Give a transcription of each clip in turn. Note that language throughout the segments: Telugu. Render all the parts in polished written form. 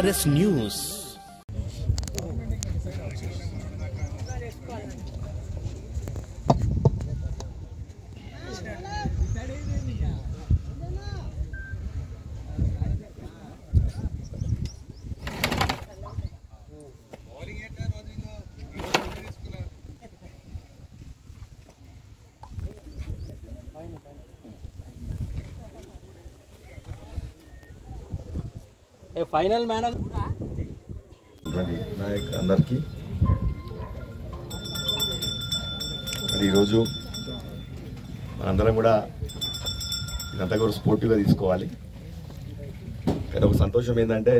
BRS News. Final man Nayak అందరికీ మరి ఈరోజు మనందరం కూడా ఇదంతా కూడా స్పోర్టివ్గా తీసుకోవాలి. కానీ ఒక సంతోషం ఏంటంటే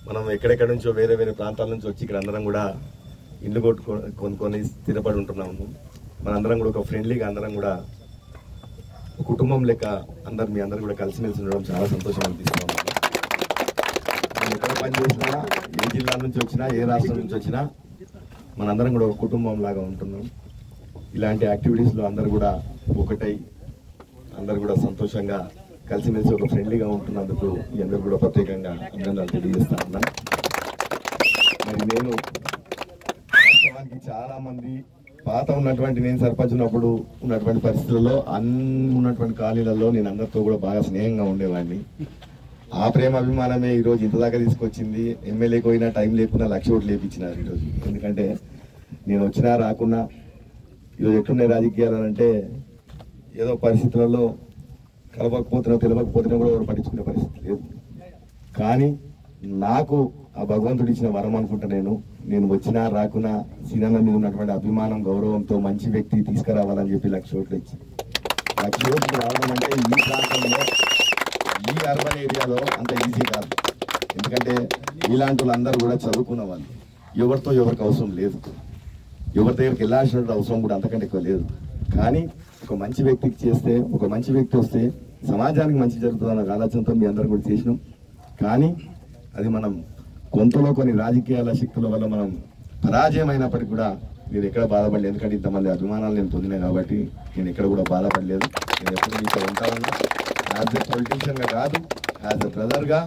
మనం ఎక్కడెక్కడి నుంచో వేరే వేరే ప్రాంతాల నుంచి వచ్చి ఇక్కడ అందరం కూడా ఇల్లు కొనుక్కొని స్థిరపడి ఉంటున్నాము. మనందరం కూడా ఒక ఫ్రెండ్లీగా అందరం కూడా ఒక కుటుంబం లెక్క మీ అందరూ కూడా కలిసిమెలిసి ఉండడం చాలా సంతోషం అనిపిస్తున్నాము. ఎక్కడ పని చేసినా, ఏ జిల్లా నుంచి వచ్చినా, ఏ రాష్ట్రం నుంచి వచ్చినా మనందరం కూడా ఒక కుటుంబం లాగా ఉంటున్నాం. ఇలాంటి యాక్టివిటీస్లో అందరూ కూడా ఒకటై అందరూ కూడా సంతోషంగా కలిసిమెలిసి ఒక ఫ్రెండ్లీగా ఉంటున్నందుకు ఈ అందరూ కూడా ప్రత్యేకంగా అభినందనలు తెలియజేస్తా ఉన్నాను. మరి నేను వాస్తవానికి చాలా మంది పాత ఉన్నటువంటి నేను సర్పంచ్ ఉన్నప్పుడు ఉన్నటువంటి పరిస్థితుల్లో ఉన్నటువంటి కాలనీలలో నేను అందరితో కూడా బాగా స్నేహంగా ఉండేవాడిని. ఆ ప్రేమ అభిమానమే ఈరోజు ఇంతదాకా తీసుకొచ్చింది. ఎమ్మెల్యేకి పోయినా టైం లేకున్నా 1,00,000 ఓట్లు లేపించినారు ఈరోజు. ఎందుకంటే నేను వచ్చినా రాకున్నా ఈరోజు ఎట్లున్నాయి రాజకీయాలు అంటే ఏదో పరిస్థితులలో కలవకపోతున్నా తెలియకపోతున్నా కూడా ఎవరు పట్టించుకునే పరిస్థితి లేదు. కానీ నాకు ఆ భగవంతుడు ఇచ్చిన వరం అనుకుంటా. నేను వచ్చినా రాకున్నా సీనన్న మీద ఉన్నటువంటి అభిమానం, గౌరవంతో మంచి వ్యక్తి తీసుకురావాలని చెప్పి 1,00,000 ఓట్లు ఇచ్చి 1,00,000 ఓట్లు రావడం అంటే ఈ ప్రాంతంలో ఈ అర్బన్ ఏరియాలో అంత ఈజీ కాదు. ఎందుకంటే ఇలాంటి వాళ్ళందరూ కూడా చదువుకున్న వాళ్ళు, ఎవరితో ఎవరికి అవసరం లేదు, ఎవరి దగ్గరికి వెళ్ళాల్సిన అవసరం కూడా అంతకంటే ఎక్కువ లేదు. కానీ ఒక మంచి వ్యక్తికి చేస్తే, ఒక మంచి వ్యక్తి వస్తే సమాజానికి మంచి జరుగుతుందన్న ఆలోచనతో మీ అందరూ కూడా చేసినాం. కానీ అది మనం కొంతలో కొన్ని రాజకీయాల శక్తుల వల్ల మనం పరాజయం అయినప్పటికీ కూడా నేను ఎక్కడ బాధపడలేదు. ఎందుకంటే ఇంతమంది అభిమానాలు నేను పొందినాయి కాబట్టి నేను ఎక్కడ కూడా బాధపడలేదు. నేను ఎప్పుడు మీతో ఉంటానన్నా యాజ్ ఎ పొలిటీషియన్గా కాదు, యాజ్ ఎ బ్రదర్గా,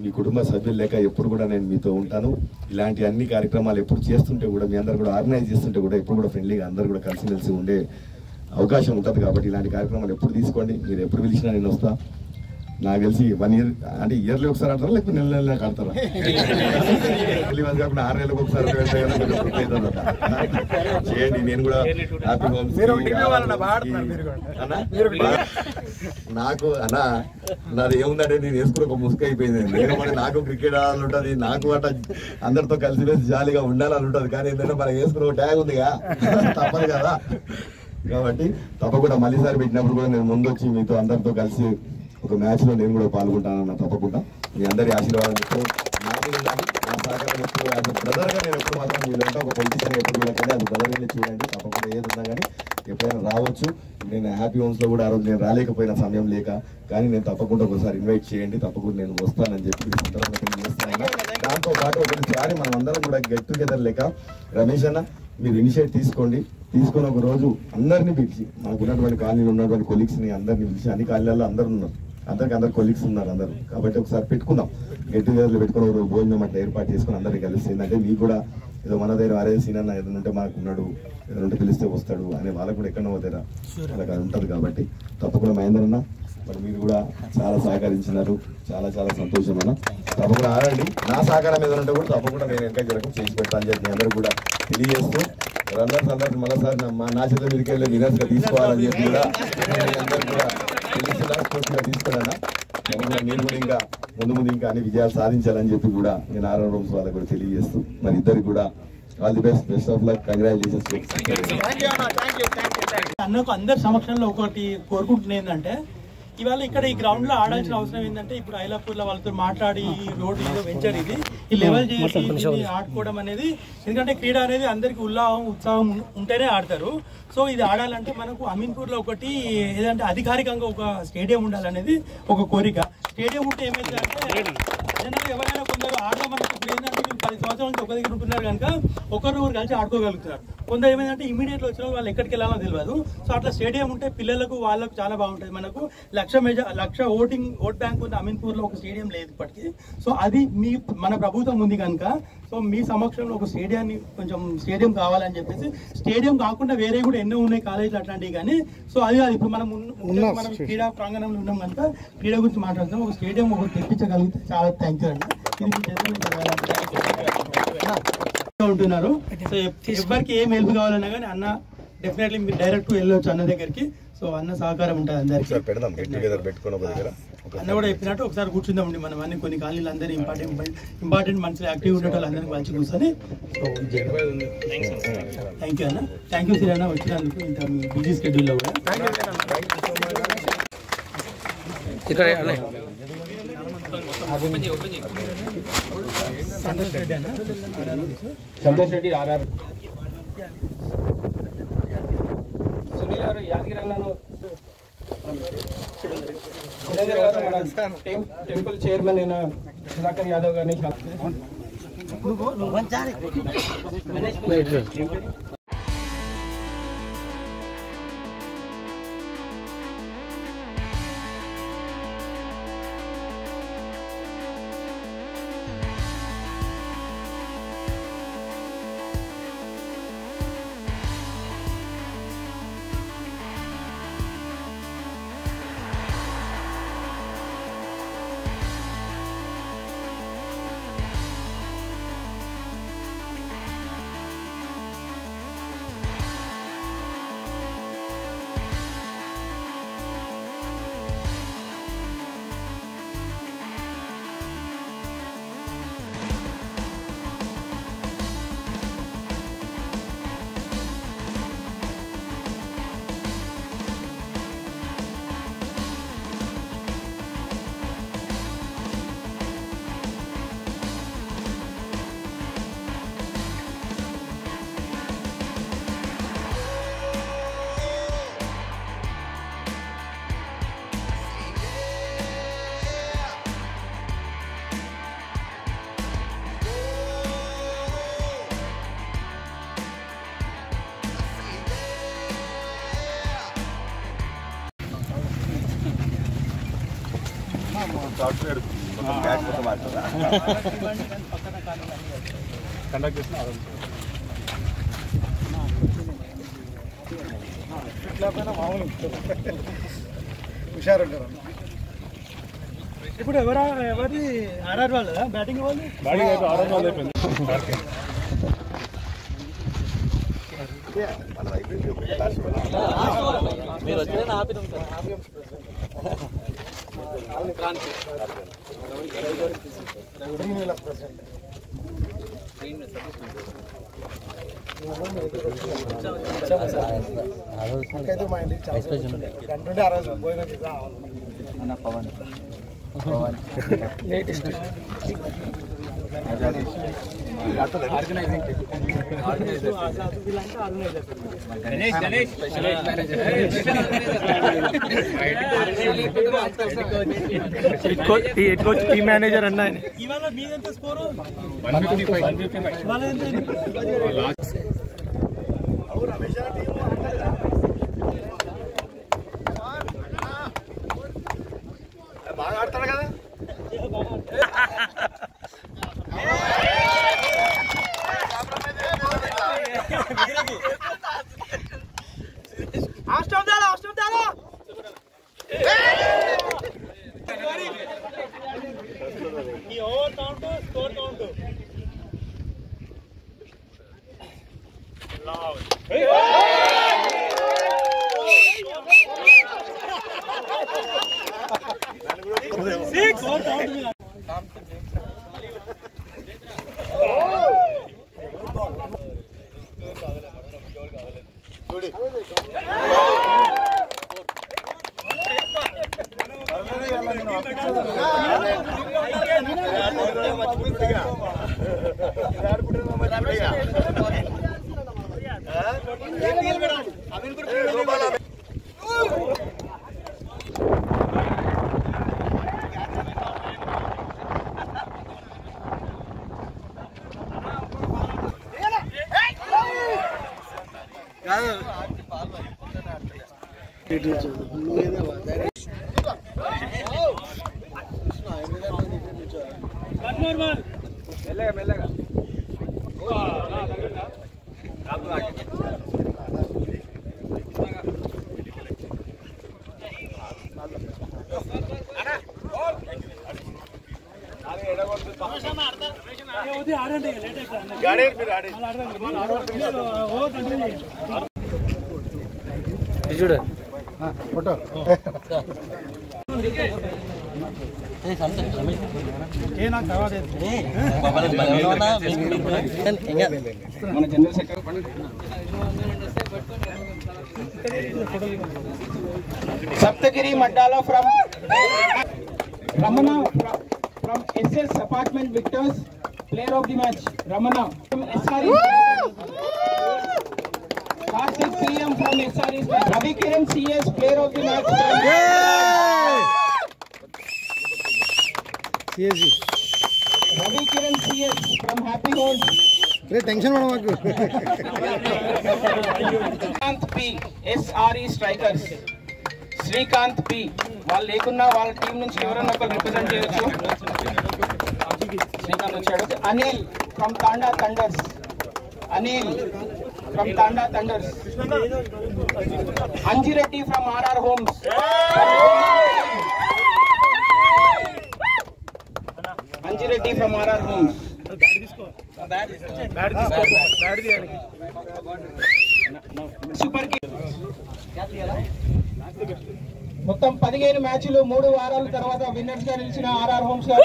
మీ కుటుంబ సభ్యులు లేక ఎప్పుడు కూడా నేను మీతో ఉంటాను. ఇలాంటి అన్ని కార్యక్రమాలు ఎప్పుడు చేస్తుంటే కూడా మీ అందరు కూడా ఆర్గనైజ్ చేస్తుంటే కూడా ఎప్పుడు కూడా ఫ్రెండ్లీగా అందరూ కూడా కలిసిమెలిసి ఉండే అవకాశం ఉంటుంది. కాబట్టి ఇలాంటి కార్యక్రమాలు ఎప్పుడు తీసుకోండి. మీరు ఎప్పుడు పిలిచినా నేను వస్తా. నాకు తెలిసి 1 ఇయర్ అంటే ఇయర్లీ ఒకసారి ఆడతారా, లేకపోతే నెల ఆడతారా? కాకుండా 6 నెలలకు ఒకసారి చేయండి. నేను కూడా హ్యాపీ హోమ్స్ నాకు అన్నా నాది ఏముందంటే నేను వేసుకుని ఒక ముసుగు అయిపోయింది. నేను నాకు క్రికెట్ ఆడాలని ఉంటుంది, నాకు అట్లా అందరితో కలిసి జాలీగా ఉండాలని ఉంటుంది. కానీ ఏంటంటే మనం వేసుకుని ఒక ట్యాగ్ ఉందిగా, తప్పదు కదా. కాబట్టి తప్పకుండా మళ్ళీసారి పెట్టినప్పుడు కూడా నేను ముందు వచ్చి మీతో అందరితో కలిసి ఒక మ్యాచ్ లో నేను కూడా పాల్గొంటానన్న తప్పకుండా. మీ అందరి ఆశీర్వాదం ఎప్పుడు నాకు నా సహకారం ఎప్పుడు యాజ్ బ్రదర్ గా నేను ఎప్పుడు మాత్రం వీళ్ళంటే ఒక పొలిటీషియన్ ఎప్పుడు వీళ్ళకంటే అది బ్రదర్ గానే చూడండి. తప్పకుండా ఏది ఉన్నా కానీ ఎప్పుడైనా రావచ్చు. నేను హ్యాపీ హోమ్స్ లో కూడా ఆ రోజు నేను రాలేకపోయిన సమయం లేక, కానీ నేను తప్పకుండా ఒకసారి ఇన్వైట్ చేయండి, తప్పకుండా నేను వస్తానని చెప్పి చేస్తాను. దాంతో పాటు ఒకసారి మనం అందరం కూడా గెట్ టుగెదర్ లేక రమేష్ అన్న మీరు ఇనిషియేట్ తీసుకోండి. తీసుకుని ఒక రోజు అందరినీ పిలిచి, మనకు ఉన్నటువంటి కాలనీలో ఉన్నటువంటి కొలీగ్స్ ని అందరినీ పిలిచి, అన్ని కాలనీలలో అందరు ఉన్నారు, అందరు కొలీగ్స్ ఉన్నారు అందరూ. కాబట్టి ఒకసారి పెట్టుకుందాం, గెట్ టుగెదర్లు పెట్టుకుని ఒక భోజనం అట్లా ఏర్పాటు చేసుకుని అందరికీ కలిసి ఏంటంటే మీకు కూడా ఏదో మన దగ్గర అరే సీనన్న ఏదైనా ఉంటే మాకు ఉన్నాడు, ఏదైనా ఉంటే పిలిస్తే వస్తాడు అనే వాళ్ళకు కూడా ఎక్కడో దగ్గర వాళ్ళకి అది ఉంటుంది. కాబట్టి తప్పకుండా మహేందర్ మరి మీరు కూడా చాలా సహకరించినారు, చాలా చాలా సంతోషం అన్న. తప్పకుండా ఆడండి. నా సహకారం ఏదైనా ఉంటే కూడా తప్పకుండా నేను ఎంకరేజ్ చేయడం చేసి పెడతాను అని చెప్పి అందరూ కూడా తెలియజేస్తూ అందరికీ మరోసారి నా చేత మీదకి వెళ్ళి వినర్స్గా తీసుకోవాలని చెప్పి కూడా అందరూ కూడా తెలిసిన స్ఫూర్తిగా తీసుకున్నాను. నేను కూడా ఇంకా ముందు ఇంకా అన్ని విజయాలు సాధించాలని చెప్పి కూడా నేను ఆర్ఆర్ హోమ్స్ వాళ్ళకి కూడా తెలియజేస్తూ మరి ఇద్దరికి కూడా all the best of luck, congratulations. అన్నకు అందరి సమక్షంలో ఒకటి కోరుకుంటున్నా ఏంటంటే ఇవాళ ఇక్కడ ఈ గ్రౌండ్ లో ఆడాల్సిన అవసరం ఏంటంటే ఇప్పుడు ఐలాపూర్ లో వాళ్ళతో మాట్లాడి ఈ రోడ్ ఏదో వెంచర్ ఇది ఈ లెవెల్ చేసి ఆడుకోవడం అనేది, ఎందుకంటే క్రీడ అనేది అందరికి ఉత్సాహం ఉంటేనే ఆడతారు. సో ఇది ఆడాలంటే మనకు అమీన్పూర్ లో ఒకటి ఏదంటే అధికారికంగా ఒక స్టేడియం ఉండాలనేది ఒక కోరిక. స్టేడియం ఉంటే ఏమైంది అంటే జనరల్ ఎవరైనా కొందరు ఆడదామని ఇప్పుడు ఏంటంటే 10 సంవత్సరాల నుంచి ఒక దగ్గర ఉంటున్నారు కనుక ఒకరు కలిసి ఆడుకోగలుగుతారు. కొందరు ఏమైందంటే ఇమీడియట్ వచ్చిన వాళ్ళు ఎక్కడికి వెళ్ళాలో తెలియదు. సో అట్లా స్టేడియం ఉంటే పిల్లలకు వాళ్ళకు చాలా బాగుంటుంది. మనకు లక్ష ఓట్ బ్యాంక్ ఉంది అమీన్పూర్లో, ఒక స్టేడియం లేదు ఇప్పటికీ. సో అది మన ప్రభుత్వం ఉంది కనుక సో మీ సమక్షంలో ఒక స్టేడియం కావాలని చెప్పేసి, స్టేడియం కాకుండా వేరే కూడా ఎన్నో ఉన్నాయి కాలేజీలు అట్లాంటివి, కానీ సో అది ఇప్పుడు మనం క్రీడా ప్రాంగణంలో ఉన్నాం కనుక క్రీడ గురించి మాట్లాడుతున్నాం. ఒక స్టేడియం ఒకటి తెప్పించగలిగితే చాలా థ్యాంక్ యూ అండి. ఉంటున్నారు. సో ఎవరికి ఏం హెల్ప్ కావాలన్నా కానీ అన్న డెఫినెట్లీ మీరు డైరెక్ట్ వెళ్ళొచ్చు అన్న దగ్గరికి. సో అన్న సహకారం ఉంటుంది అందరికీ. అన్న కూడా చెప్పినట్టు ఒకసారి కూర్చుందామండి మనం అన్ని కొన్ని కాలనీలు అందరూ ఇంపార్టెంట్ మనుషులు యాక్టివ్ ఉండే వాళ్ళు అందరికీ మంచి కూర్చొని. సో థ్యాంక్ యూ అన్న. థ్యాంక్ యూ శ్రీ అన్న వచ్చినందుకు ఇంత మీ బిజీ షెడ్యూల్లో కూడా. సంతోష్ రెడ్డి ఆర్ఆర్ సునీల్ గారు యాదగిరి అన్నను టెంపుల్ చైర్మన్ అయిన సుధాకర్ యాదవ్ గారిని సాఫ్ట్వేర్ కండక్ట్ చేసిన హుషారుంటారు. ఇప్పుడు ఎవరి ఆర్ఆర్ వాళ్ళు బ్యాటింగ్ వాళ్ళు మీరు వచ్చే ఆపినాం లేటెస్ట్ టీమ్ మేనేజర్ అన్న ఇవాళ మీదెంత స్కోరు 155 బాగా ఆడతాడు కదా. ఈ over count score count photo మన general secretary Saptagiri Mandala from Ramana from SS Apartment Victors, player of the match. Ramana from SRE. Karthik PM from SRE. Ravi Kiran CS, player of the match. CSG. Ravi Kiran CS from Happy Homes. Tension పడ మాకు Srikanth P SRE strikers. Srikanth P వాళ్ళు లేకున్నా వాళ్ళ టీం నుంచి ఎవరైనా ఒకరు రిప్రజెంట్ చేయొచ్చు. శ్రీకాంత్ వచ్చాడు. Anil from Tanda thunders. Anil from Tanda thunders. Anjireddy from RR homes. Anjireddy from RR homes. Super మొత్తం 15 మ్యాచ్లు 3 వారాల తర్వాత విన్నర్స్ గా నిలిచిన RR హోమ్స్ గారు.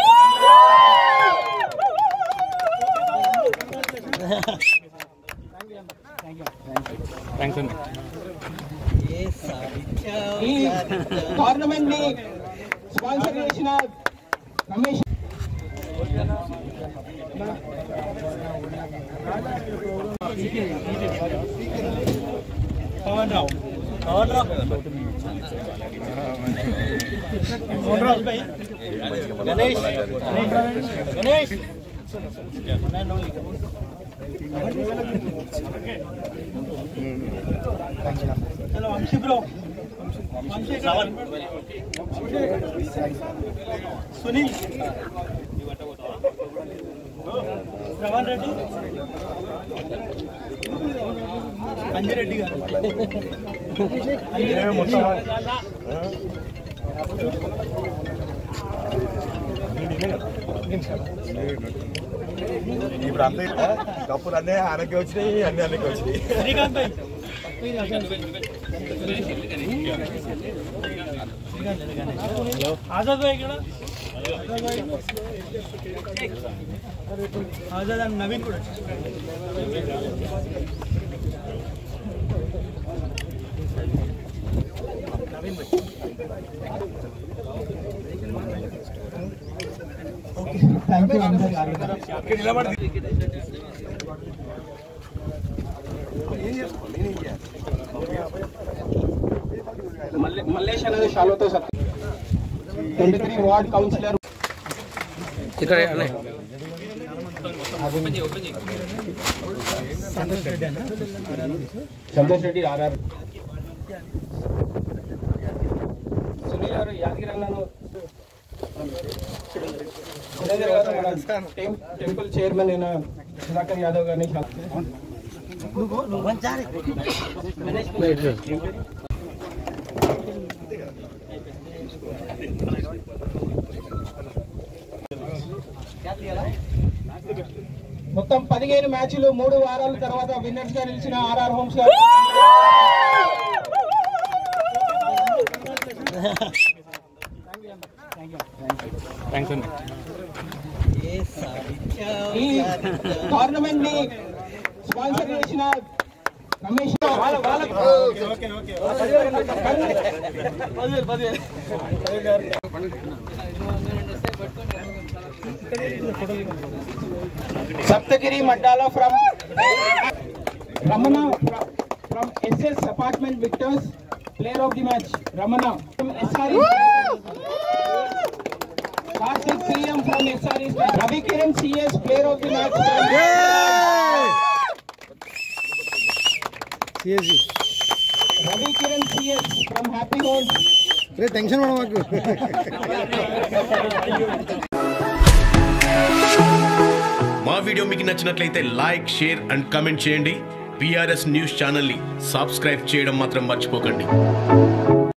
ఈ టోర్నమెంట్ ని స్పాన్సర్ చేసిన రమేష్ గణేష్ चलो वंशी ब्रो वंशी सुनील श्रवण रेड्डी अंजिरेड्डी गाరు ఇప్పుడు అంతే కప్పులు అన్నీ ఆయనకి వచ్చినాయి, అన్ని అన్నకి వచ్చినాయి. శ్రీకాంత్ భాయ్ आजाद भाई ఇక్కడ आजाद అండ్ నవీన్ కూడా నవీన్ భాయ్ ఓకే థాంక్యూ అందరికీ అక్కడ నిలబడి మల్లేష్ అనేది షాలోతో 23 వార్డ్ కౌన్సిలర్ ఇక్కడ సంతోష్ రెడ్డి RR సునీల్ గారు యాదగిరి అన్నను టెంపుల్ చైర్మన్ అయిన సుధాకర్ యాదవ్ గారిని మొత్తం 15 మ్యాచ్లు 3 వారాల తర్వాత విన్నర్స్ గా నిలిచిన RR హోమ్స్ గారు. ఈ టోర్నమెంట్ ని స్పాన్సర్ చేసిన Ramesh Saptagiri Mandala from Ramana from SS Apartment Victors, player of the match. Ramana from SRE. Karthik PM from SRE. Ravi Kiran CS, player of the match. CSC Ravi Kiran CS from Happy Homes. రే టెన్షన్ పడ మాకు. మా వీడియో మీకు నచ్చినట్లయితే లైక్, షేర్ అండ్ కామెంట్ చేయండి. PRS న్యూస్ ఛానల్ని సబ్స్క్రైబ్ చేయడం మాత్రం మర్చిపోకండి.